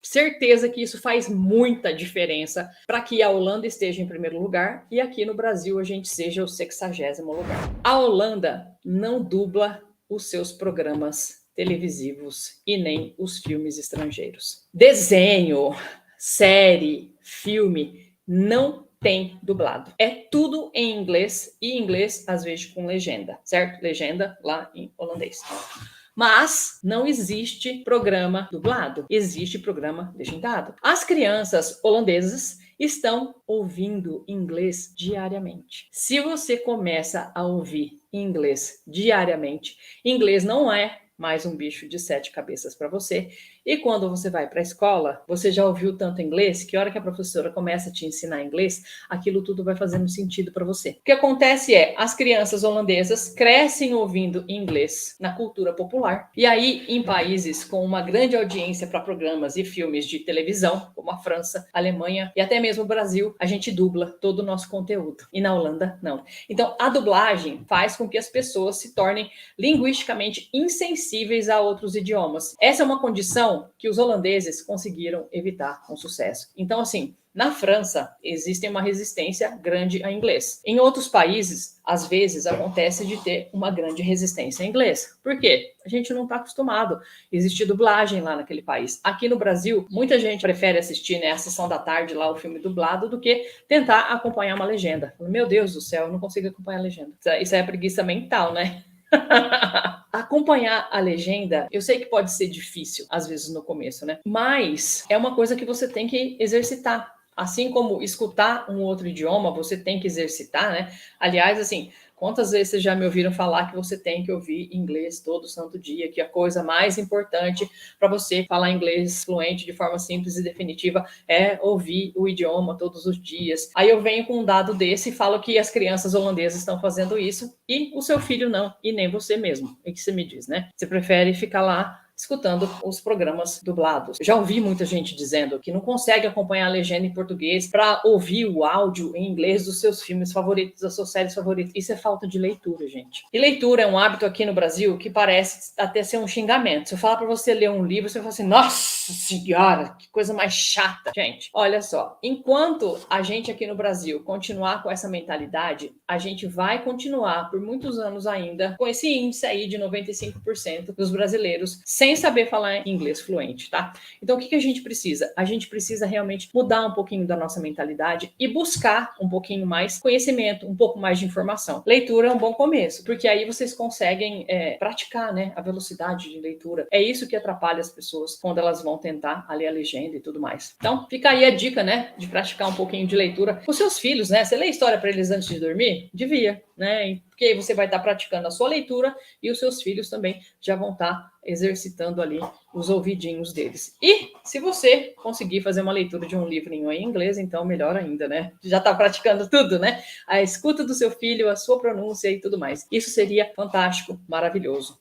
Certeza que isso faz muita diferença para que a Holanda esteja em primeiro lugar e aqui no Brasil a gente seja o 60º lugar. A Holanda não dubla os seus programas televisivos e nem os filmes estrangeiros. Desenho, série, filme, não tem dublado. É tudo em inglês e inglês às vezes com legenda, certo? Legenda lá em holandês. Mas não existe programa dublado, existe programa legendado. As crianças holandesas estão ouvindo inglês diariamente. Se você começa a ouvir inglês diariamente, inglês não é mais um bicho de 7 cabeças para você. E quando você vai para a escola, você já ouviu tanto inglês que a hora que a professora começa a te ensinar inglês, aquilo tudo vai fazendo sentido para você. O que acontece é, as crianças holandesas crescem ouvindo inglês na cultura popular. E aí, em países com uma grande audiência para programas e filmes de televisão, como a França, a Alemanha e até mesmo o Brasil, a gente dubla todo o nosso conteúdo. E na Holanda, não. Então, a dublagem faz com que as pessoas se tornem linguisticamente insensíveis a outros idiomas. Essa é uma condição que os holandeses conseguiram evitar com sucesso. Então, assim, na França, existe uma resistência grande a inglês. Em outros países, às vezes, acontece de ter uma grande resistência a inglês. Por quê? A gente não está acostumado. Existe dublagem lá naquele país. Aqui no Brasil, muita gente prefere assistir, né, a sessão da tarde lá, o filme dublado, do que tentar acompanhar uma legenda. Meu Deus do céu, eu não consigo acompanhar a legenda. Isso é preguiça mental, né? Acompanhar a legenda, eu sei que pode ser difícil, às vezes no começo, né? Mas é uma coisa que você tem que exercitar. Assim como escutar um outro idioma, você tem que exercitar, né? Aliás, assim, quantas vezes vocês já me ouviram falar que você tem que ouvir inglês todo santo dia, que a coisa mais importante para você falar inglês fluente de forma simples e definitiva é ouvir o idioma todos os dias. Aí eu venho com um dado desse e falo que as crianças holandesas estão fazendo isso e o seu filho não, e nem você mesmo. O que você me diz, né? Você prefere ficar lá escutando os programas dublados. Já ouvi muita gente dizendo que não consegue acompanhar a legenda em português para ouvir o áudio em inglês dos seus filmes favoritos, das suas séries favoritas. Isso é falta de leitura, gente. E leitura é um hábito aqui no Brasil que parece até ser um xingamento. Se eu falar para você ler um livro, você fala assim, nossa senhora, que coisa mais chata. Gente, olha só, enquanto a gente aqui no Brasil continuar com essa mentalidade, a gente vai continuar por muitos anos ainda com esse índice aí de 95% dos brasileiros sem saber falar inglês fluente, tá? Então, o que a gente precisa? A gente precisa realmente mudar um pouquinho da nossa mentalidade e buscar um pouquinho mais conhecimento, um pouco mais de informação. Leitura é um bom começo, porque aí vocês conseguem praticar, né, a velocidade de leitura. É isso que atrapalha as pessoas quando elas vão tentar ler a legenda e tudo mais. Então, fica aí a dica, né, de praticar um pouquinho de leitura com seus filhos, né? Você lê história para eles antes de dormir? Devia, né? Porque aí você vai estar praticando a sua leitura e os seus filhos também já vão estar exercitando ali os ouvidinhos deles. E se você conseguir fazer uma leitura de um livrinho em inglês, então melhor ainda, né? Já está praticando tudo, né? A escuta do seu filho, a sua pronúncia e tudo mais. Isso seria fantástico, maravilhoso.